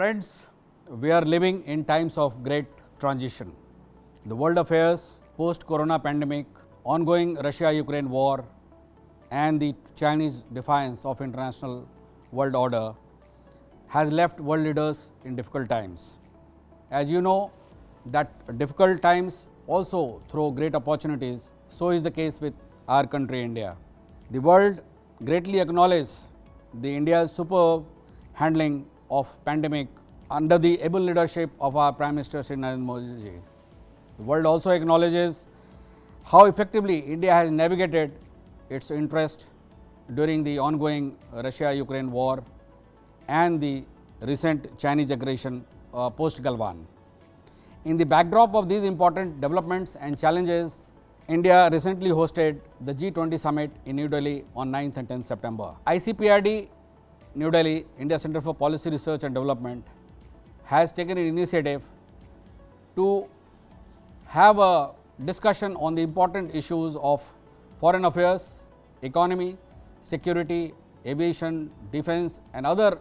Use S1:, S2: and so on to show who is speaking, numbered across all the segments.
S1: Friends, we are living in times of great transition. The world affairs, post-corona pandemic, ongoing Russia-Ukraine war, and the Chinese defiance of international world order has left world leaders in difficult times. As you know, that difficult times also throw great opportunities. So is the case with our country, India. The world greatly acknowledges the India's superb handling of pandemic under the able leadership of our Prime Minister Shri Narendra Modi ji. The world also acknowledges how effectively India has navigated its interest during the ongoing Russia-Ukraine war and the recent Chinese aggression post-Galwan. In the backdrop of these important developments and challenges, India recently hosted the G-20 summit in New Delhi on 9th and 10th September. ICPRD, New Delhi, India Center for Policy Research and Development, has taken an initiative to have a discussion on the important issues of foreign affairs, economy, security, aviation, defense and other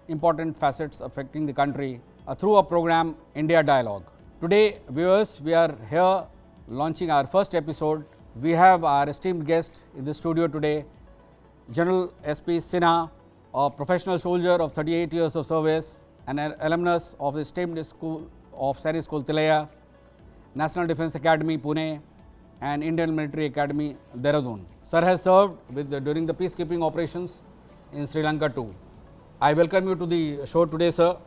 S1: important facets affecting the country through a program, India Dialogue. Today, viewers, we are here launching our first episode. We have our esteemed guest in the studio today, General SP SINHA, a professional soldier of 38 years of service, an alumnus of the esteemed school of Sainik School Tilaya, National Defence Academy Pune and Indian Military Academy Dehradun. Sir has served during the peacekeeping operations in Sri Lanka too. I welcome you to the show today, sir,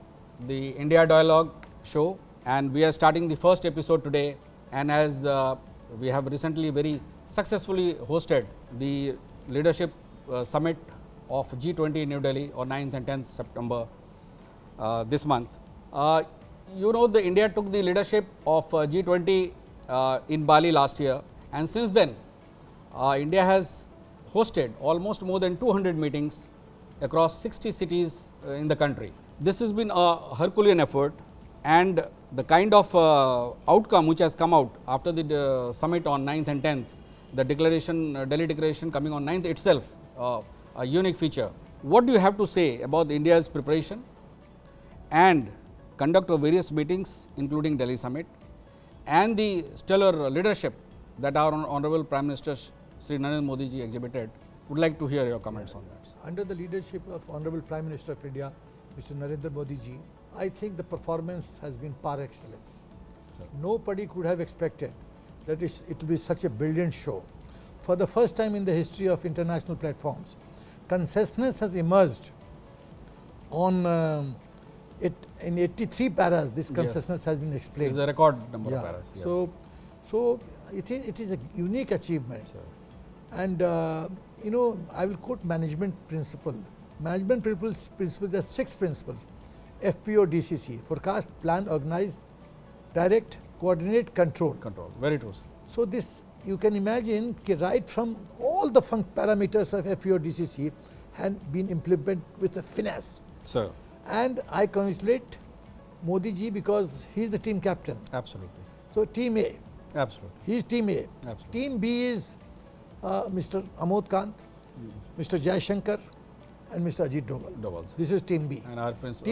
S1: the India Dialogue show, and we are starting the first episode today. And as we have recently very successfully hosted the leadership summit of G20 in New Delhi on 9th and 10th September this month. You know, the India took the leadership of G20 in Bali last year, and since then India has hosted almost more than 200 meetings across 60 cities in the country. This has been a Herculean effort, and the kind of outcome which has come out after the summit on 9th and 10th, the declaration, Delhi declaration coming on 9th itself, a unique feature. What do you have to say about India's preparation and conduct of various meetings, including Delhi summit, and the stellar leadership that our Honorable Prime Minister Shri Narendra Modi ji exhibited? Would like to hear your comments on that.
S2: Under the leadership of Honorable Prime Minister of India, Mr. Narendra Modi ji, I think the performance has been par excellence. Sure. Nobody could have expected that it will be such a brilliant show. For the first time in the history of international platforms, consensus has emerged on it in 83 paras. This consensus has been explained.
S1: It is a record number of paras.
S2: Yes. So it is a unique achievement.
S1: Sure.
S2: And you know, I will quote management principle. Management principles, there are 6 principles. FPO DCC, forecast, plan, organize, direct, coordinate, control.
S1: Control, very true, sir.
S2: So this, you can imagine, right from all the parameters of FPO DCC had been implemented with a finesse.
S1: Sir.
S2: And I congratulate Modi ji because he is the team captain.
S1: Absolutely.
S2: So team A.
S1: Absolutely.
S2: He is team A.
S1: Absolutely.
S2: Team B is Mr. Amod Kant, Mr. Jai Shankar and Mr. Ajit Doval. This is team B.
S1: And our principal.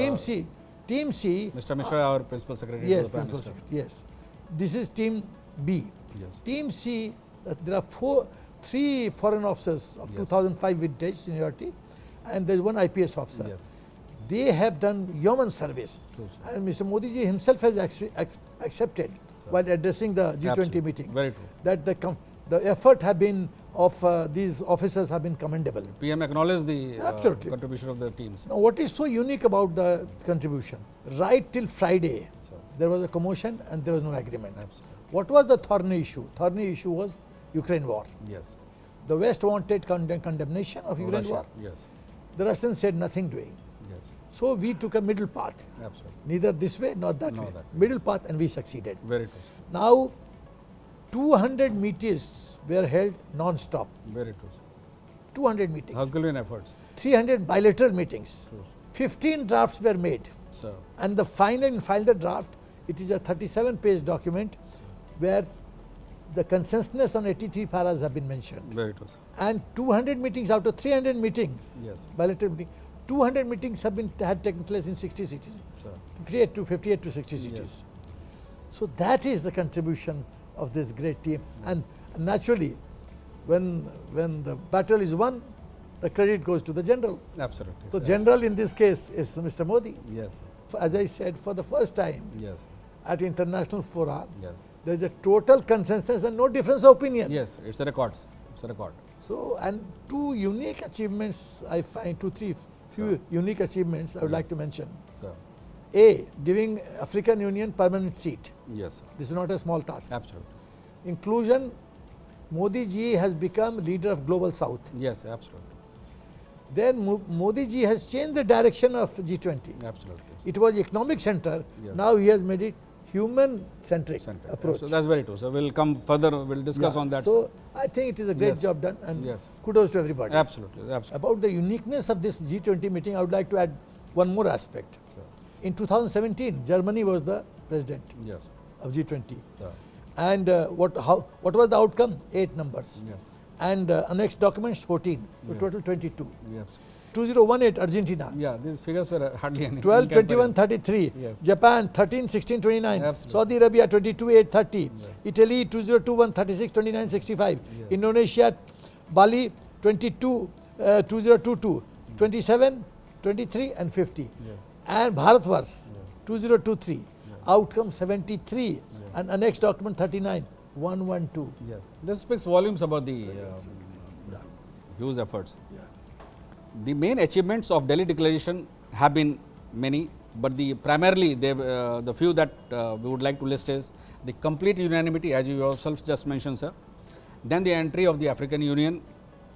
S2: Team C.
S1: Mr. Mishra, our principal secretary.
S2: Yes, principal secretary. Yes. This is team B.
S1: Yes.
S2: Team C, there are 3 foreign officers of 2005 vintage seniority, and there is 1 IPS officer.
S1: Yes.
S2: They have done yeoman service. True, and Mr. Modi ji himself has accepted while addressing the G20
S1: Absolutely.
S2: meeting.
S1: Very true.
S2: That the effort have been of these officers have been commendable.
S1: PM acknowledged the contribution of the teams.
S2: Now, what is so unique about the contribution? Right till Friday, there was a commotion and there was no agreement.
S1: Absolutely.
S2: What was the thorny issue? Thorny issue was Ukraine war.
S1: Yes.
S2: The West wanted condemnation of Ukraine war.
S1: Yes.
S2: The Russians said nothing doing.
S1: Yes.
S2: So we took a middle path.
S1: Absolutely.
S2: Neither this way nor that way. Middle path, and we succeeded.
S1: Very true.
S2: Now, 200 meetings were held non-stop.
S1: Very true.
S2: 200 meetings.
S1: Herculean efforts.
S2: 300 bilateral meetings.
S1: True.
S2: 15 drafts were made.
S1: Sir.
S2: And the final draft, it is a 37-page document where the consensus on 83 paras have been mentioned.
S1: Very true.
S2: And 200 meetings out of 300 meetings,
S1: yes,
S2: bilateral meeting, 200 meetings had taken place in 60 cities.
S1: Sir.
S2: 58 to 60 cities.
S1: Yes.
S2: So that is the contribution of this great team. And naturally, when the battle is won, the credit goes to the general.
S1: Absolutely.
S2: So
S1: sir.
S2: general in this case is Mr. Modi.
S1: Yes.
S2: As I said, for the first time
S1: Yes.
S2: at international fora,
S1: Yes.
S2: there is a total consensus and no difference of opinion.
S1: Yes. It's a record. It's a record.
S2: So, and two unique achievements I find, few unique achievements I would like to mention.
S1: Sir.
S2: A, giving African Union permanent seat.
S1: Yes. Sir.
S2: This is not a small task.
S1: Absolutely.
S2: Inclusion, Modi ji has become leader of Global South.
S1: Yes. Absolutely.
S2: Then Modi ji has changed the direction of G20.
S1: Absolutely.
S2: It was economic center,
S1: Yes.
S2: now he has made it human-centric approach.
S1: So that's very true. So we'll come further, we'll discuss on that.
S2: So I think it is a great
S1: Yes.
S2: job done, and
S1: Yes.
S2: kudos to everybody.
S1: Absolutely. Absolutely.
S2: About the uniqueness of this G20 meeting, I would like to add one more aspect.
S1: Sir.
S2: In 2017, Germany was the president
S1: Yes.
S2: of G20.
S1: Sir.
S2: And what was the outcome? 8 numbers.
S1: Yes.
S2: And annexed documents 14, so
S1: Yes.
S2: total 22.
S1: Yes.
S2: 2018 Argentina,
S1: Yeah, these figures were hardly any.
S2: 12,
S1: in
S2: 21,
S1: comparison.
S2: 33.
S1: Yes.
S2: Japan 13, 16, 29.
S1: Absolutely.
S2: Saudi Arabia 22, 8, 30.
S1: Yes.
S2: Italy 2021, 36, 29, 65.
S1: Yes.
S2: Indonesia, Bali 22, 2022, 27, 23 and 50.
S1: Yes.
S2: And Bharatvarsh 2023,
S1: Yes.
S2: outcome 73
S1: Yes.
S2: and annexed document 39, 112.
S1: Yes. This speaks volumes about the huge efforts. The main achievements of Delhi Declaration have been many, but primarily the few that we would like to list is the complete unanimity, as you yourself just mentioned, sir. Then the entry of the African Union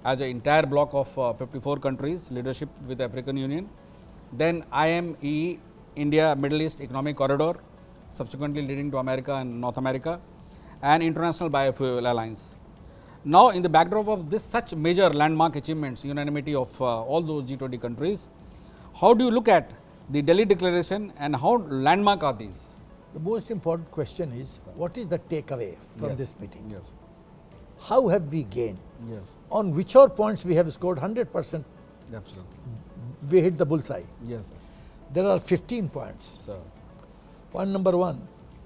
S1: as an entire block of 54 countries, leadership with the African Union. Then IMEE, India Middle East Economic Corridor, subsequently leading to America and North America, and International Biofuel Alliance. Now, in the backdrop of this such major landmark achievements, unanimity of all those G20 countries, how do you look at the Delhi Declaration and how landmark are these?
S2: The most important question is, what is the takeaway from
S1: Yes.
S2: this meeting?
S1: Yes.
S2: How have we gained?
S1: Yes.
S2: On which all points we have scored 100%,
S1: Absolutely.
S2: we hit the bullseye.
S1: Yes, sir.
S2: There are 15 points.
S1: Sir.
S2: Point number 1,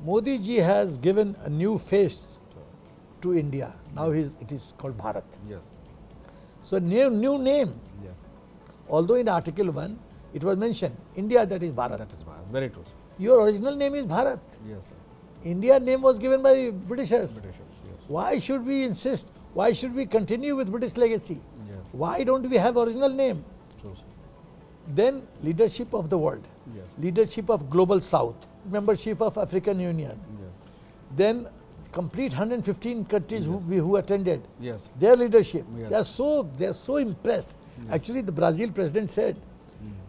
S2: Modi ji has given a new face to India. Now it is called Bharat.
S1: Yes.
S2: So new name.
S1: Yes.
S2: Although in Article 1 it was mentioned India, that is Bharat.
S1: That is very true. Sir.
S2: Your original name is Bharat.
S1: Yes, sir.
S2: India name was given by Britishers.
S1: British. Yes.
S2: Why should we insist? Why should we continue with British legacy?
S1: Yes.
S2: Why don't we have original name?
S1: True, sir.
S2: Then leadership of the world,
S1: Yes.
S2: leadership of Global South, membership of African Union.
S1: Yes.
S2: Then complete 115 countries who attended,
S1: Yes.
S2: their leadership.
S1: Yes.
S2: They are so impressed. Actually, the Brazil president said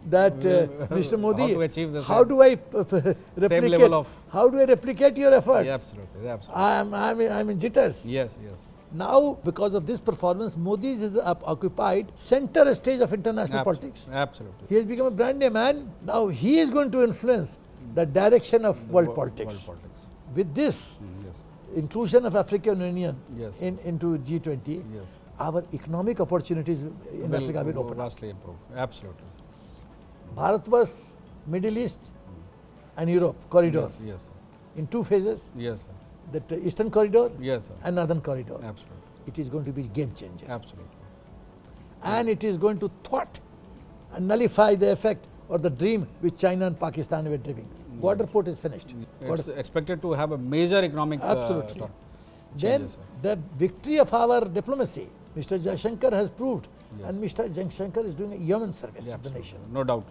S2: that Mr. Modi,
S1: How to achieve the
S2: how
S1: same-
S2: do I replicate?
S1: level of-
S2: How do I replicate your effort?
S1: Yeah, absolutely. Absolutely.
S2: I'm in jitters.
S1: Yes. Yes.
S2: Now, because of this performance, Modi is occupied center stage of international politics.
S1: Absolutely.
S2: He has become a brand name, and now he is going to influence the direction of world politics.
S1: World politics.
S2: With this
S1: Yes.
S2: inclusion of African Union
S1: Yes.
S2: into G20,
S1: Yes.
S2: our economic opportunities in Africa will open up.
S1: vastly improve. Absolutely.
S2: Bharatvarsh, Middle East and Europe corridor
S1: Yes. Yes. Sir.
S2: in 2 phases,
S1: Yes, sir.
S2: the Eastern corridor
S1: Yes, sir.
S2: and Northern corridor.
S1: Absolutely.
S2: It is going to be game changer.
S1: Absolutely.
S2: And it is going to thwart and nullify the effect or the dream which China and Pakistan were dreaming. Border port is finished.
S1: It's expected to have a major economic
S2: Absolutely.
S1: turn.
S2: Then
S1: changes, sir.
S2: the victory of our diplomacy, Mr. Jaishankar has proved,
S1: Yes.
S2: and Mr. Jaishankar is doing a yeoman service
S1: Yeah,
S2: to the
S1: absolutely.
S2: nation.
S1: No doubt.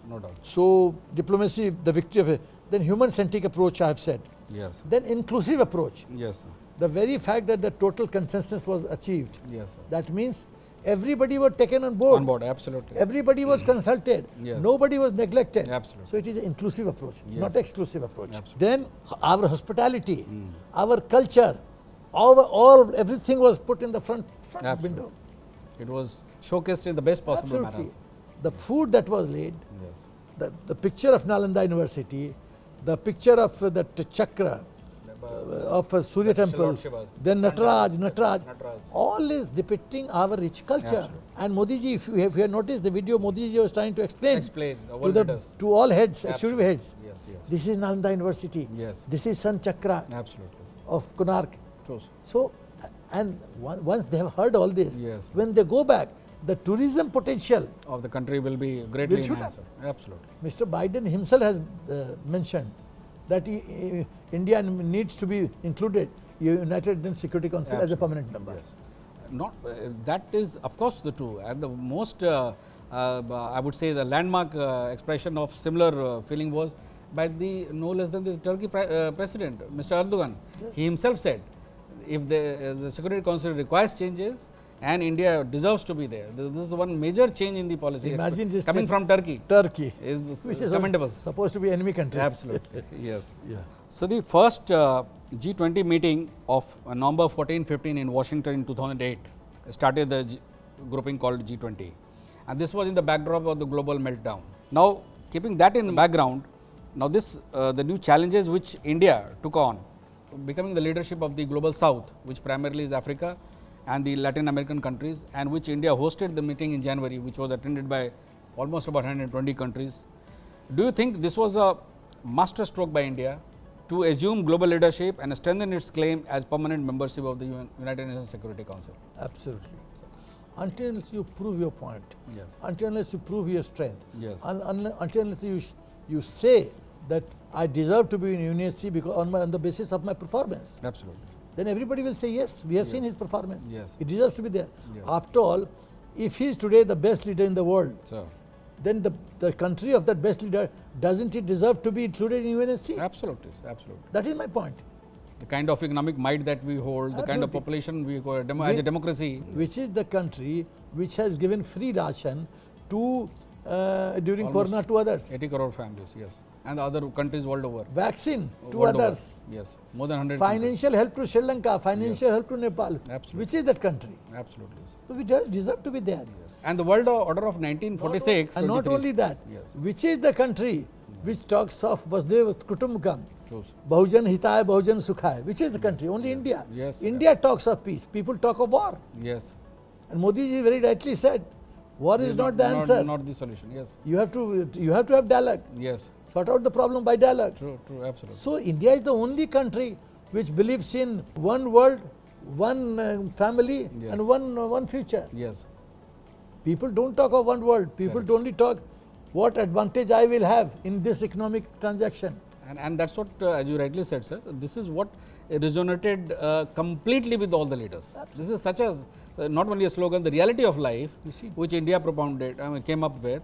S1: No doubt.
S2: So diplomacy, the victory of it. Then human-centric approach, I have said.
S1: Yes.
S2: Then inclusive approach.
S1: Yes, sir.
S2: The very fact that the total consensus was achieved,
S1: Yes, sir.
S2: that means everybody was taken on board.
S1: On board, absolutely.
S2: Everybody was consulted.
S1: Yes.
S2: Nobody was neglected.
S1: Absolutely.
S2: So it is an inclusive approach,
S1: Yes.
S2: not exclusive approach.
S1: Absolutely.
S2: Then our hospitality, our culture, everything was put in the front
S1: Absolutely.
S2: window.
S1: It was showcased in the best possible
S2: Absolutely.
S1: manners.
S2: The food that was laid,
S1: Yes.
S2: the picture of Nalanda University, the picture of the chakra, of Surya
S1: The
S2: temple,
S1: Lord Shiva's,
S2: then
S1: Sun
S2: Nataraj,
S1: Nataraj.
S2: all is depicting our rich culture.
S1: Absolutely.
S2: And Modi ji, if you have noticed the video, Modi ji was trying to explain
S1: the world leaders.
S2: to all heads, executive heads.
S1: Yes, yes.
S2: This is Nalanda University.
S1: Yes.
S2: This is Sun Chakra
S1: Absolutely.
S2: of Konark.
S1: True.
S2: So, and once they have heard all this,
S1: Yes.
S2: when they go back, the tourism potential
S1: Of the country will be greatly
S2: Will shoot
S1: enhanced. Absolutely.
S2: Mr. Biden himself has mentioned that India needs to be included in United Nations Security Council as a permanent member.
S1: Yes. Not that is of course the true, and the most I would say the landmark expression of similar feeling was by the no less than the Turkey president, Mr. Erdogan.
S2: Yes.
S1: He himself said, if the Security Council requires changes and India deserves to be there. This is one major change in the policy.
S2: Imagine this
S1: coming from Turkey.
S2: Turkey
S1: Is
S2: which is
S1: commendable.
S2: supposed to be enemy country.
S1: Absolutely. Yes.
S2: Yeah.
S1: So, the first G20 meeting of November 14-15 in Washington in 2008 started the grouping called G20, and this was in the backdrop of the global meltdown. Now, keeping that in background, now this the new challenges which India took on, becoming the leadership of the global south, which primarily is Africa and the Latin American countries, and which India hosted the meeting in January, which was attended by almost about 120 countries. Do you think this was a master stroke by India to assume global leadership and strengthen its claim as permanent membership of the United Nations Security Council?
S2: Absolutely. Until you prove your point,
S1: Yes.
S2: until you prove your strength,
S1: Yes.
S2: until you say that I deserve to be in UNSC because on the basis of my performance,
S1: Absolutely.
S2: then everybody will say yes, we have seen his performance.
S1: Yes.
S2: He deserves to be there.
S1: Yes.
S2: After all, if he is today the best leader in the world,
S1: So,
S2: then the country of that best leader, doesn't it deserve to be included in UNSC?
S1: absolutely, absolutely.
S2: That is my point.
S1: The kind of economic might that we hold, the kind of
S2: Absolutely.
S1: population we go, as a democracy.
S2: Which is the country which has given free ration to during
S1: Almost
S2: Corona to others.
S1: 80 crore families, yes. And the other countries world over.
S2: Vaccine to
S1: World over.
S2: others.
S1: Yes, more than 100
S2: Financial help to Sri Lanka, financial help to Nepal.
S1: Absolutely.
S2: Which is that country?
S1: Absolutely.
S2: So we just deserve to be there.
S1: Yes. And the world order of 1946.
S2: And not
S1: 23
S2: only that,
S1: Yes.
S2: which is the country which talks of Vasudhaiva Kutumbakam,
S1: True.
S2: Bahujan Hitaya, Bahujan Sukhaya, which is the country? Only India.
S1: Yes.
S2: India talks of peace, people talk of war.
S1: Yes.
S2: And Modi ji very rightly said, war is not the answer.
S1: Not the solution. Yes.
S2: You have to have dialogue.
S1: Yes.
S2: Sort out the problem by dialogue.
S1: True. True. Absolutely.
S2: So India is the only country which believes in one world, one family,
S1: Yes.
S2: and one future.
S1: Yes.
S2: People don't talk of one world. People
S1: Correct.
S2: only talk what advantage I will have in this economic transaction.
S1: And that's what, as you rightly said, sir, this is what resonated completely with all the leaders. This is such as not only a slogan, the reality of life,
S2: You see,
S1: which India propounded, came up with.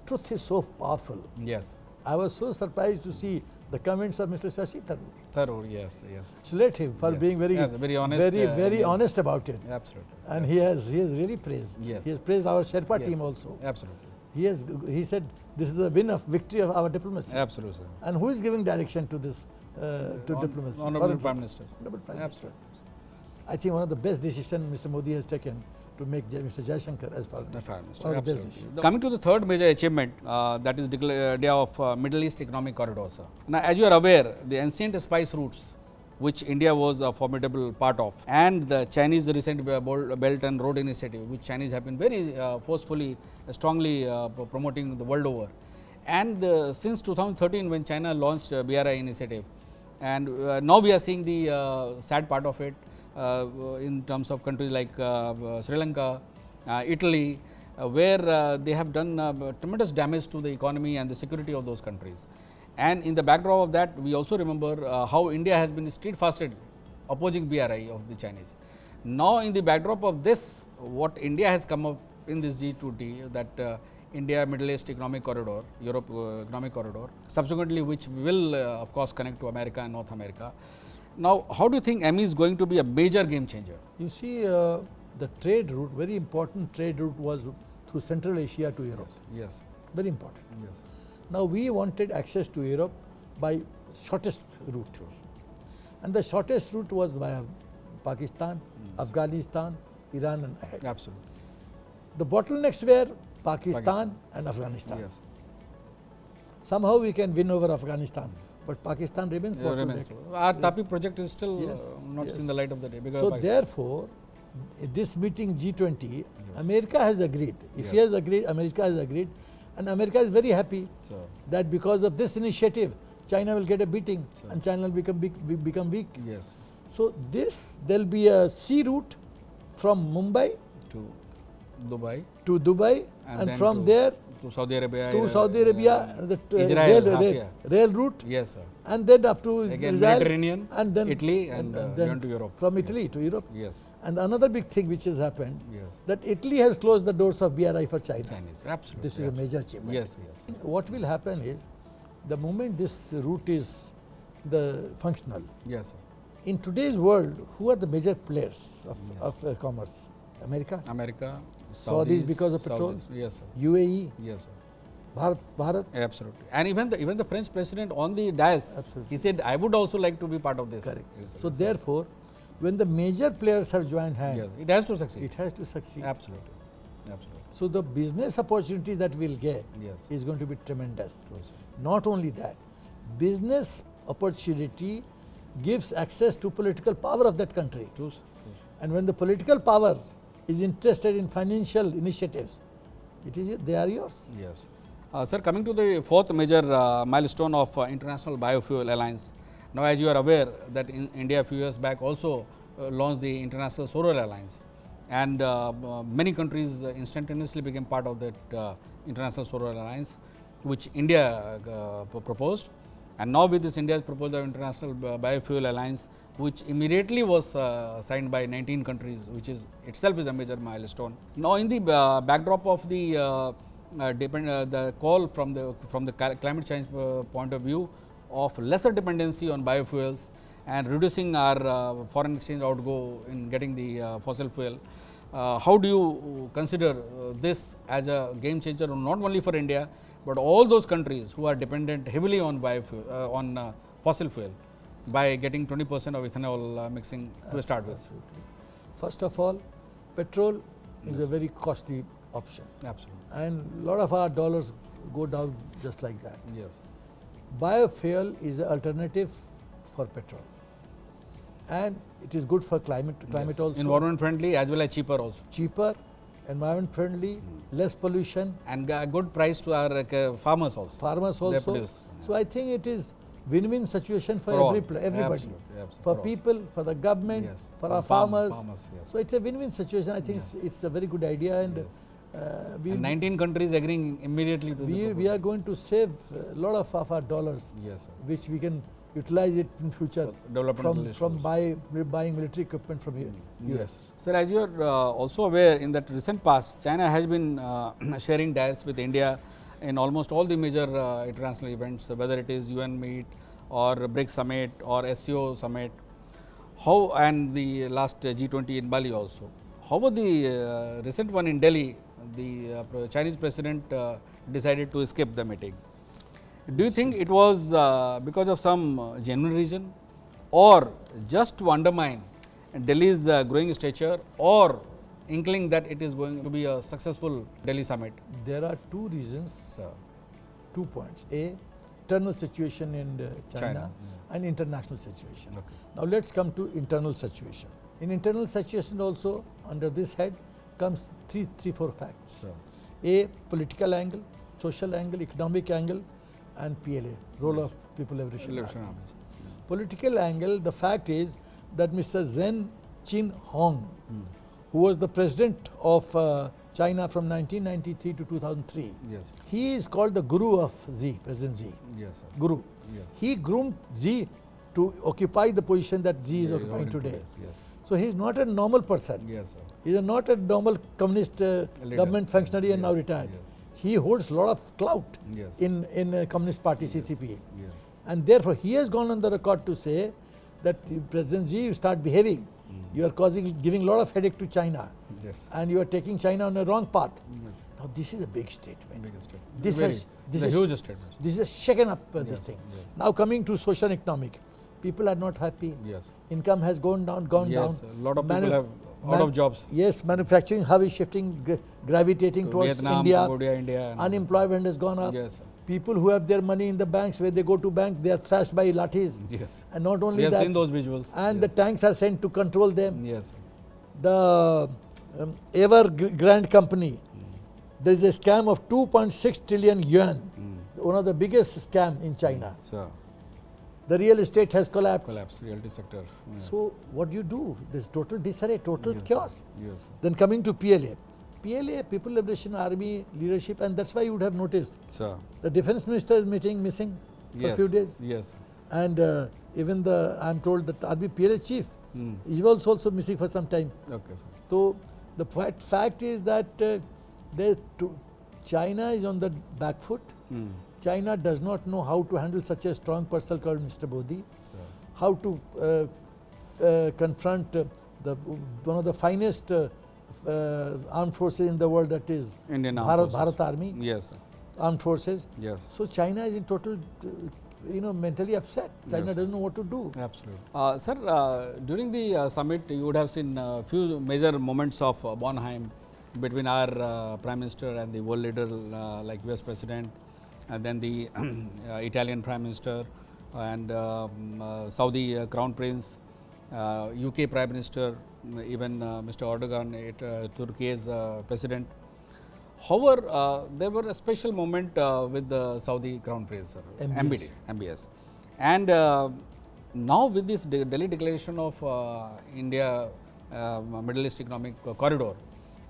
S2: truth is so powerful.
S1: Yes.
S2: I was so surprised to see the comments of Mr. Shashi Tharoor.
S1: Thorough. Yes. Yes.
S2: Salute him for
S1: Yes.
S2: being very,
S1: Yeah, very honest,
S2: very
S1: yes.
S2: honest about it.
S1: Absolutely.
S2: And he has really praised.
S1: Yes.
S2: He has praised our Sherpa
S1: Yes.
S2: team also.
S1: Absolutely.
S2: He said this is a win of victory of our diplomacy.
S1: Absolutely, sir.
S2: And who is giving direction to this to diplomacy?
S1: Honorable
S2: Foreign
S1: Prime
S2: policy.
S1: Minister.
S2: Honorable Prime Minister.
S1: Absolutely.
S2: I think one of the best decisions Mr. Modi has taken to make Mr. Jaishankar as foreign
S1: The
S2: minister.
S1: Prime Minister.
S2: One of the best
S1: Absolutely.
S2: decisions.
S1: Coming to the third major achievement, that is the idea of Middle East Economic Corridor, sir. Now, as you are aware, the ancient spice routes, which India was a formidable part of, and the Chinese recent Belt and Road Initiative, which Chinese have been very forcefully, strongly promoting the world over. And since 2013, when China launched BRI initiative, and now we are seeing the sad part of it in terms of countries like Sri Lanka, Italy, where they have done tremendous damage to the economy and the security of those countries. And in the backdrop of that, we also remember how India has been steadfastly opposing BRI of the Chinese. Now, in the backdrop of this, what India has come up in this G20, that India Middle East Economic Corridor, Europe Economic Corridor, subsequently which will of course connect to America and North America. Now, how do you think ME is going to be a major game changer?
S2: You see, the trade route, very important trade route was through Central Asia to Europe.
S1: Yes.
S2: Very important.
S1: Yes.
S2: Now we wanted access to Europe by shortest route. And the shortest route was via Pakistan, Afghanistan, Iran and ahead.
S1: Absolutely.
S2: The bottlenecks were Pakistan and Afghanistan.
S1: Yes.
S2: Somehow we can win over Afghanistan, but Pakistan remains
S1: Remains
S2: bottleneck.
S1: true. Our TAPI project is still
S2: Yes,
S1: not
S2: yes.
S1: seen the light of the day. Because
S2: So
S1: of Pakistan.
S2: therefore, this meeting G20, America has agreed. If he
S1: Yes.
S2: has agreed, America has agreed, and America is very happy
S1: So,
S2: that because of this initiative, China will get a beating
S1: Sure.
S2: and China will become weak.
S1: yes,
S2: So this, there will be a sea route from Mumbai
S1: to Dubai
S2: to Dubai, and
S1: then
S2: from
S1: to-
S2: there
S1: to Saudi Arabia.
S2: to Saudi Arabia, the
S1: Israel, half,
S2: rail route,
S1: Yes, sir.
S2: and then up to
S1: Again,
S2: Israel,
S1: Mediterranean,
S2: and then
S1: Italy, and
S2: then
S1: beyond to Europe.
S2: From Italy to Europe.
S1: Yes,
S2: And another big thing which has happened,
S1: yes.
S2: that Italy has closed the doors of BRI for China.
S1: Chinese, absolutely.
S2: This is a major achievement.
S1: Yes, yes.
S2: What will happen is, the moment this route is functional,
S1: Yes, sir.
S2: in today's world, who are the major players of commerce? America,
S1: America,
S2: Saudis because of petrol?
S1: Yes, sir.
S2: UAE,
S1: Yes, sir.
S2: Bharat.
S1: Absolutely. And even the French president on the dais,
S2: Absolutely.
S1: he said, I would also like to be part of this.
S2: Correct.
S1: Yes, sir.
S2: So therefore, when the major players have joined hands,
S1: Yes, it has to succeed.
S2: it has to succeed.
S1: Absolutely. Absolutely.
S2: So the business opportunity that we'll get
S1: Yes.
S2: is going to be tremendous.
S1: True, sir.
S2: Not only that, business opportunity gives access to political power of that country.
S1: True, sir. True, sir.
S2: And when the political power is interested in financial initiatives, they are yours.
S1: Yes. Sir, coming to the fourth major milestone of International Biofuel Alliance. Now, as you are aware that in India a few years back also launched the International Solar Alliance, and many countries instantaneously became part of that International Solar Alliance, which India proposed. And now with this India's proposal of International Biofuel Alliance, which immediately was signed by 19 countries, which is itself is a major milestone. Now, in the backdrop of the the call from the climate change point of view of lesser dependency on biofuels and reducing our foreign exchange outgo in getting the fossil fuel, how do you consider this as a game changer not only for India, but all those countries who are dependent heavily on biofuel, on fossil fuel, by getting 20% of ethanol mixing to start with?
S2: Absolutely. First of all, petrol is a very costly option,
S1: Absolutely.
S2: and a lot of our dollars go down just like that.
S1: Yes.
S2: Biofuel is an alternative for petrol, and it is good for climate
S1: Yes.
S2: also.
S1: Environment friendly as well as cheaper also.
S2: Cheaper, environment friendly, less pollution,
S1: And good price to our farmers also.
S2: farmers
S1: They
S2: also.
S1: produce.
S2: So I think it is win-win situation for
S1: all.
S2: everybody,
S1: Absolutely, absolutely.
S2: for
S1: all.
S2: people, for the government,
S1: Yes.
S2: for
S1: For
S2: our
S1: farmers,
S2: farmers.
S1: yes.
S2: So it's a win-win situation. I think it's a very good idea, and
S1: Yes.
S2: we'll
S1: And 19 countries agreeing immediately to the
S2: we are going to save a lot of our dollars,
S1: Yes, sir.
S2: which we can utilize it in future
S1: For developmental
S2: from
S1: issues.
S2: buying military equipment from US.
S1: Sir, as you are also aware, in that recent past, China has been sharing dais with India in almost all the major international events, whether it is UN meet or BRICS summit or SCO summit. How, and the last G20 in Bali also. How was the recent one in Delhi? The Chinese president decided to skip the meeting. Do you think it was because of some genuine reason, or just to undermine Delhi's growing stature, or inkling that it is going to be a successful Delhi summit?
S2: There are two reasons,
S1: Sir.
S2: 2 points. A, internal situation in China, and international situation.
S1: Okay.
S2: Now let's come to internal situation. In internal situation also, under this head comes three, four facts.
S1: Sir.
S2: A, political angle, social angle, economic angle, and PLA, role of People Liberation
S1: Liberation
S2: Army.
S1: Armies.
S2: Political angle, the fact is that Mr. Zhen Qinhong, who was the president of China from 1993 to 2003,
S1: Yes.
S2: he is called the guru of Xi, President Xi,
S1: Yes, sir.
S2: guru.
S1: Yes.
S2: He groomed Xi to occupy the position that Xi is
S1: Yeah,
S2: occupying today.
S1: Yes.
S2: So he is not a normal person.
S1: Yes, sir.
S2: He is not a normal communist government functionary and now
S1: Yes,
S2: retired.
S1: yes.
S2: He holds a lot of clout
S1: Yes.
S2: in Communist Party, CCP.
S1: Yes.
S2: And therefore, he has gone on the record to say that President Xi, you start behaving. You are giving a lot of headache to China,
S1: Yes.
S2: and you are taking China on a wrong path.
S1: Yes.
S2: Now, this is a big statement.
S1: Biggest statement.
S2: This
S1: Very-
S2: has-
S1: it's
S2: this
S1: a
S2: is-
S1: huge statement.
S2: This has shaken up this
S1: Yes,
S2: thing.
S1: yes.
S2: Now, coming to social and economic, people are not happy.
S1: Yes.
S2: Income has gone down.
S1: Yes,
S2: down.
S1: a lot of people
S2: Manu-
S1: have out of jobs.
S2: Yes, manufacturing hub is shifting, gravitating
S1: To
S2: towards
S1: Vietnam,
S2: India.
S1: Cambodia, India. and-
S2: Unemployment has gone up.
S1: Yes, sir.
S2: People who have their money in the banks, where they go to bank, they are thrashed by lathis.
S1: Yes.
S2: And not only
S1: We have
S2: that,
S1: seen those visuals.
S2: and
S1: Yes.
S2: the tanks are sent to control them.
S1: Yes, sir.
S2: the Evergrande company, there is a scam of 2.6 trillion yuan, one of the biggest scam in China.
S1: So,
S2: The real estate has collapsed.
S1: realty sector. Yeah.
S2: So what do you do? There's total disarray, total chaos.
S1: Yes.
S2: Then coming to PLA. PLA, People Liberation Army leadership, and that's why you would have noticed
S1: So,
S2: the defense minister is missing for a few days.
S1: Yes.
S2: And even I'm told that Army PLA chief, he was also missing for some time.
S1: Okay, sir.
S2: So the fact is that China is on the back foot. China does not know how to handle such a strong person called Mr. Modi, how to confront one of the finest armed forces in the world, that is
S1: Indian Armed Forces.
S2: Bharat Army,
S1: Yes, sir.
S2: armed forces.
S1: Yes.
S2: So China is in total, mentally upset. China
S1: Yes.
S2: doesn't know what to do.
S1: Absolutely. Sir, during the summit, you would have seen a few major moments of Bonheim between our Prime Minister and the world leader like US President, and then the Italian Prime Minister and Saudi Crown Prince, UK Prime Minister, even Mr. Erdogan, Turkey's President. However, there were a special moment with the Saudi Crown Prince, sir, MBS. And now with this Delhi Declaration of India Middle East Economic Corridor,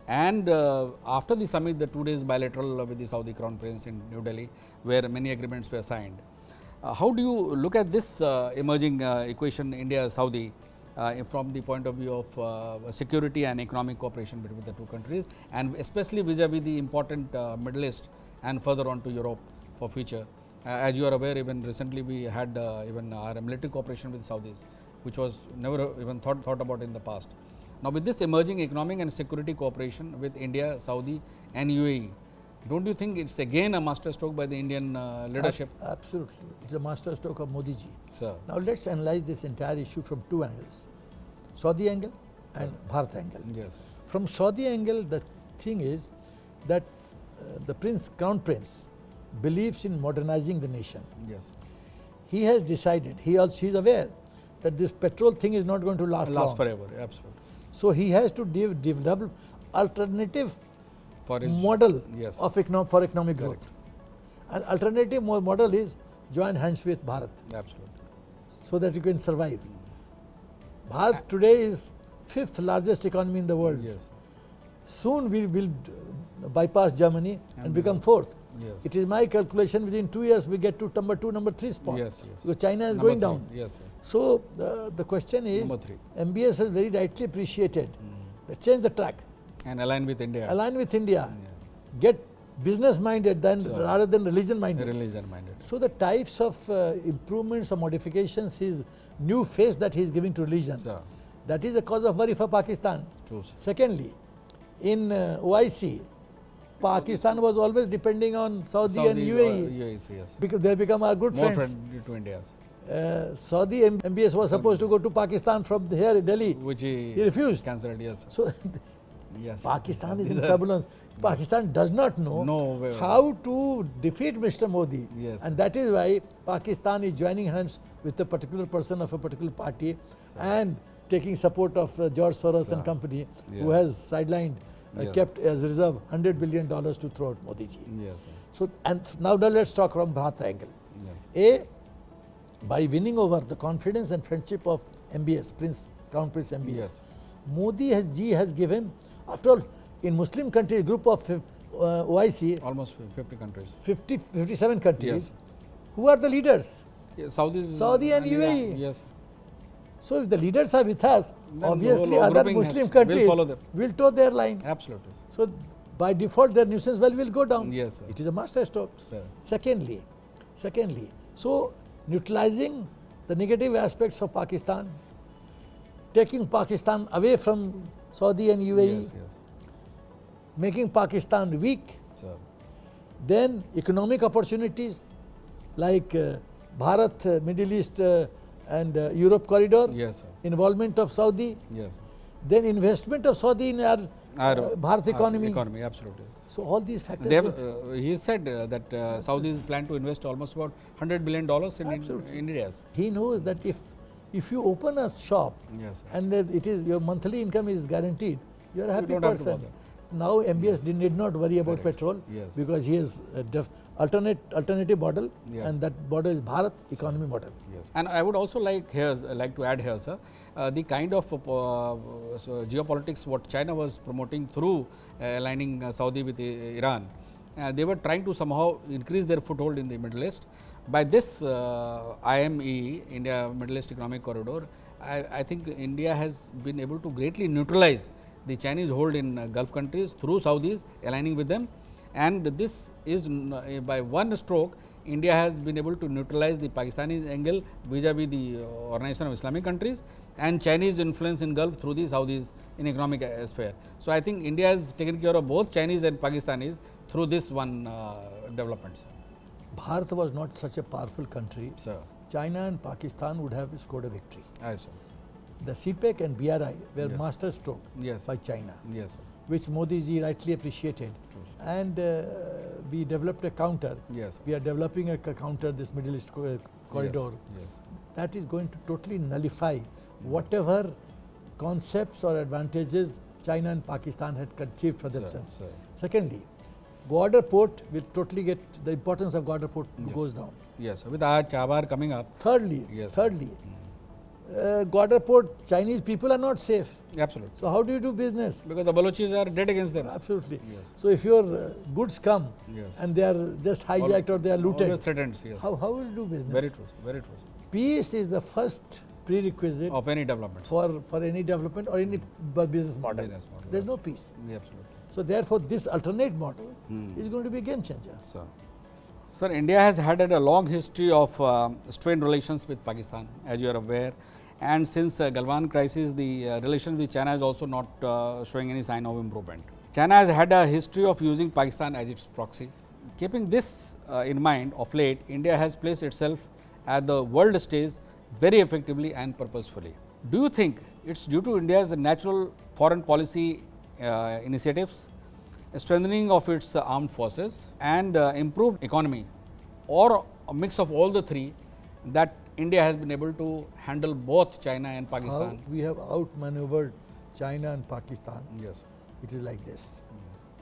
S1: and after the summit, the 2 days bilateral with the Saudi Crown Prince in New Delhi, where many agreements were signed. How do you look at this emerging equation India-Saudi from the point of view of security and economic cooperation between the two countries, and especially vis-a-vis the important Middle East and further on to Europe for future? As you are aware, even recently we had even our military cooperation with Saudis, which was never even thought about in the past. Now, with this emerging economic and security cooperation with India, Saudi and UAE, don't you think it's again a masterstroke by the Indian leadership?
S2: Absolutely. It's a masterstroke of Modi ji.
S1: Sir.
S2: Now let's analyze this entire issue from two angles. Saudi angle and Bharat angle.
S1: Yes.
S2: From Saudi angle, the thing is that the Crown Prince believes in modernizing the nation.
S1: Yes.
S2: He has decided, he is aware that this petrol thing is not going to last long.
S1: Forever, absolutely.
S2: So he has to develop alternative
S1: For his
S2: model
S1: yes.
S2: of for economic growth. An alternative model is join hands with Bharat,
S1: absolutely.
S2: so that you can survive. Bharat today is 5th largest economy in the world.
S1: Yes.
S2: Soon we will bypass Germany and become 4th.
S1: Yes.
S2: It is my calculation within 2 years we get to number 2, number 3 spot.
S1: Yes, yes.
S2: Because China is
S1: Number
S2: going
S1: 3.
S2: down.
S1: Yes, sir.
S2: So the question is,
S1: Number 3.
S2: MBS has very rightly appreciated that change the track,
S1: And align with India.
S2: align with India, get business minded rather than religion minded.
S1: Religion minded.
S2: So the types of improvements or modifications, his new face that he is giving to religion,
S1: Sir.
S2: that is a cause of worry for Pakistan.
S1: True, sir.
S2: Secondly, in OIC, Pakistan was always depending on Saudi and UAE
S1: yes.
S2: because they become our good
S1: More
S2: friends.
S1: friend to India.
S2: Saudi MBS was supposed to go to Pakistan from here, Delhi.
S1: Which
S2: He refused.
S1: Cancelled, yes.
S2: So
S1: Yes.
S2: Pakistan is in turbulence. Pakistan does not know
S1: No,
S2: how to defeat Mr. Modi.
S1: Yes.
S2: And that is why Pakistan is joining hands with a particular person of a particular party and taking support of George Soros and company, who has sidelined, kept as reserve $100 billion to throw at Modi ji.
S1: Yes, sir.
S2: So, and now let's talk from Bharat angle.
S1: Yes.
S2: By winning over the confidence and friendship of MBS, Crown Prince MBS,
S1: Yes.
S2: Modi has given, after all, in Muslim countries, group of OIC,
S1: Almost 50 countries.
S2: 57 countries,
S1: Yes.
S2: who are the leaders?
S1: Yeah,
S2: Saudi and UAE.
S1: Yes.
S2: So if the leaders are with us,
S1: Then
S2: obviously
S1: the whole
S2: other
S1: grouping
S2: Muslim
S1: will
S2: countries
S1: follow them.
S2: will toe their line.
S1: Absolutely.
S2: So by default their nuisance value will go down.
S1: Yes, sir.
S2: It is a masterstroke.
S1: Sir.
S2: Secondly, so neutralizing the negative aspects of Pakistan, taking Pakistan away from Saudi and UAE,
S1: Yes,
S2: making Pakistan weak,
S1: sir.
S2: then economic opportunities like Bharat, Middle East and Europe corridor,
S1: Yes, sir.
S2: involvement of Saudi,
S1: Yes.
S2: then investment of Saudi in our Bharat economy.
S1: Absolutely.
S2: So all these factors.
S1: They have, he said that Saudis plan to invest almost about $100 billion in India.
S2: He knows that if If you open a shop
S1: Yes, sir.
S2: and it is your monthly income is guaranteed, you are a happy
S1: don't have to
S2: person.
S1: bother.
S2: Now MBS need not worry about
S1: Correct.
S2: petrol
S1: Yes.
S2: because he has a alternative model,
S1: Yes.
S2: and that model is Bharat economy model.
S1: Yes, and I would also like to add here, sir, the kind of geopolitics what China was promoting through aligning Saudi with Iran. They were trying to somehow increase their foothold in the Middle East. By this IME, India Middle East Economic Corridor, I think India has been able to greatly neutralize the Chinese hold in Gulf countries through Saudis aligning with them, and this is by one stroke India has been able to neutralize the Pakistani angle vis-a-vis the Organization of Islamic Countries and Chinese influence in Gulf through the Saudis in economic sphere. So, I think India has taken care of both Chinese and Pakistanis through this one development, sir.
S2: Bharat was not such a powerful country.
S1: Sir.
S2: China and Pakistan would have scored a victory.
S1: Aye, sir.
S2: The CPEC and BRI were
S1: Yes.
S2: master stroke
S1: Yes.
S2: by China,
S1: Yes, sir.
S2: which Modi ji rightly appreciated. And we developed a counter.
S1: Yes.
S2: We are developing a counter, this Middle East corridor.
S1: Yes.
S2: That is going to totally nullify whatever concepts or advantages China and Pakistan had conceived for
S1: Sir,
S2: themselves.
S1: sir.
S2: Secondly, Gwadar port will totally get, the importance of Gwadar port goes down.
S1: Yes, with Chabar coming up.
S2: Thirdly,
S1: Yes.
S2: Gwadar port, Chinese people are not safe.
S1: Absolutely.
S2: So how do you do business?
S1: Because the Balochis are dead against them.
S2: Absolutely.
S1: Yes.
S2: So if your goods come
S1: Yes.
S2: and they are just hijacked or they are looted,
S1: Always threatened, yes.
S2: how will you do business?
S1: Very true, very true.
S2: Peace is the first prerequisite
S1: Of any development.
S2: for any development or any business model.
S1: Business model,
S2: There is no peace.
S1: Yeah, absolutely.
S2: So therefore, this alternate model is going to be a game changer.
S1: Sir, India has had a long history of strained relations with Pakistan, as you are aware. And since Galwan crisis, the relations with China is also not showing any sign of improvement. China has had a history of using Pakistan as its proxy. Keeping this in mind, of late, India has placed itself at the world stage very effectively and purposefully. Do you think it's due to India's natural foreign policy initiatives, strengthening of its armed forces and improved economy, or a mix of all the three, that India has been able to handle both China and
S2: How
S1: Pakistan?
S2: we have outmaneuvered China and Pakistan.
S1: Yes.
S2: It is like this.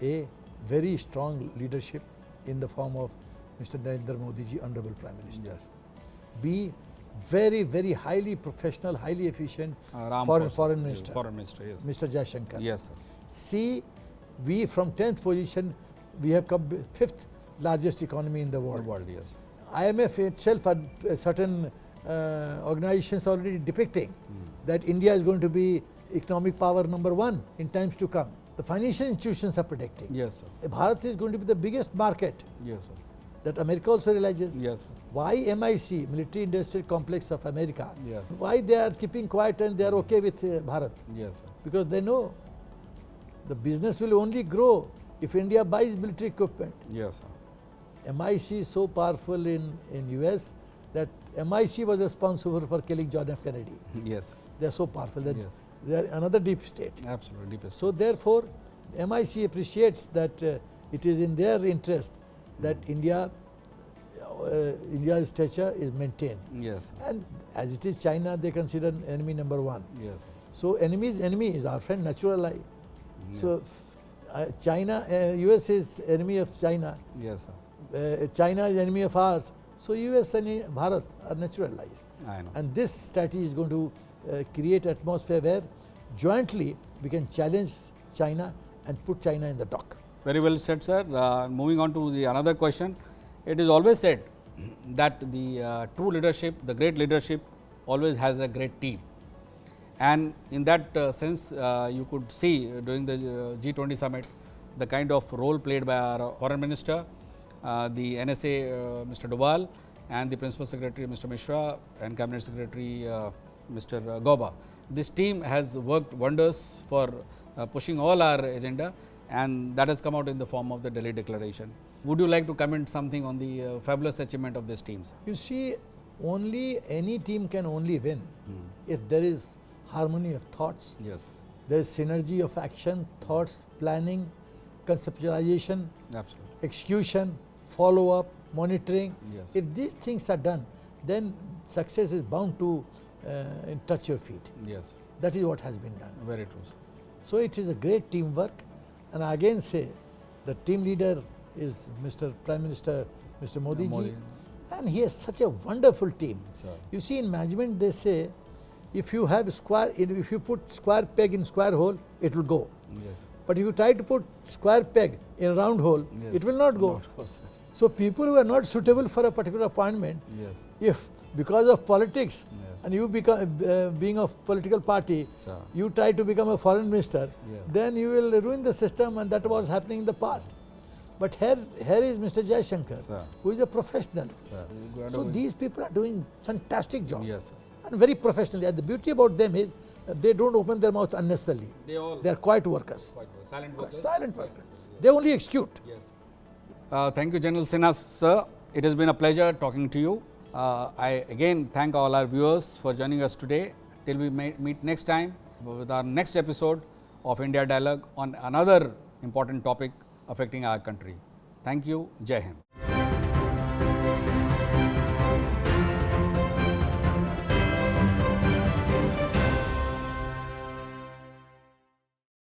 S2: A very strong leadership in the form of Mr. Narendra Modi ji, Honorable Prime Minister.
S1: Yes.
S2: B, very, very highly professional, highly efficient foreign minister,
S1: Foreign minister, yes.
S2: Mr. Jaishankar.
S1: Yes, sir.
S2: C, we from 10th position, we have come 5th largest economy in the
S1: The
S2: world.
S1: world, yes.
S2: IMF itself and certain organizations already depicting that India is going to be economic power number 1 in times to come. The financial institutions are predicting.
S1: Yes, sir.
S2: Bharat is going to be the biggest market.
S1: Yes, sir.
S2: That America also realizes.
S1: Yes, sir.
S2: Why MIC, Military Industrial Complex of America,
S1: Yes.
S2: why they are keeping quiet and they are okay with Bharat?
S1: Yes, sir.
S2: Because they know the business will only grow if India buys military equipment.
S1: Yes, sir.
S2: MIC is so powerful in US that MIC was responsible for killing John F. Kennedy.
S1: Yes.
S2: They are so powerful that
S1: Yes.
S2: they are another deep state.
S1: Absolutely. Deepest.
S2: So therefore, MIC appreciates that it is in their interest that India's stature is maintained.
S1: Yes, sir.
S2: And as it is China, they consider enemy number 1.
S1: Yes, sir.
S2: So enemy's enemy is our friend, natural ally. So China, US is enemy of China.
S1: Yes, sir.
S2: China is enemy of ours. So US and Bharat are natural allies.
S1: I know.
S2: And this strategy is going to create atmosphere where jointly we can challenge China and put China in the dock.
S1: Very well said, sir. Moving on to the another question. It is always said that the true leadership, the great leadership, always has a great team. And in that sense, you could see during the G20 summit the kind of role played by our foreign minister, the NSA, Mr. Doval, and the Principal Secretary, Mr. Mishra, and Cabinet Secretary, Mr. Gauba. This team has worked wonders for pushing all our agenda, and that has come out in the form of the Delhi Declaration. Would you like to comment something on the fabulous achievement of this team, sir?
S2: You see, any team can only win if there is harmony of thoughts,
S1: Yes.
S2: there is synergy of action, thoughts, planning, conceptualization,
S1: Absolutely.
S2: execution, follow-up, monitoring.
S1: Yes.
S2: If these things are done, then success is bound to touch your feet.
S1: Yes,
S2: That is what has been done.
S1: very true.
S2: So it is a great teamwork, and I again say the team leader is Mr. Prime Minister, Mr. Modi ji,
S1: Modi.
S2: and he has such a wonderful team.
S1: Sir.
S2: You see, in management they say, if you have if you put square peg in square hole, it will go.
S1: Yes.
S2: But if you try to put square peg in round hole,
S1: Yes.
S2: it will not go.
S1: Of course.
S2: So people who are not suitable for a particular appointment,
S1: Yes.
S2: if because of politics,
S1: Yes.
S2: and you become being of political party,
S1: Sir.
S2: you try to become a foreign minister,
S1: Yes.
S2: then you will ruin the system, and that was happening in the past. But here is Mr. Jaishankar,
S1: Sir.
S2: who is a professional.
S1: Sir.
S2: So these people are doing fantastic job,
S1: Yes, sir.
S2: and very professionally. And the beauty about them is they don't open their mouth unnecessarily.
S1: They
S2: are quiet workers,
S1: silent workers.
S2: silent workers. They only execute.
S1: Yes. Thank you, General Sinha, sir. It has been a pleasure talking to you. I again thank all our viewers for joining us today. Till we meet next time with our next episode of India Dialogue on another important topic affecting our country. Thank you. Jai Hind.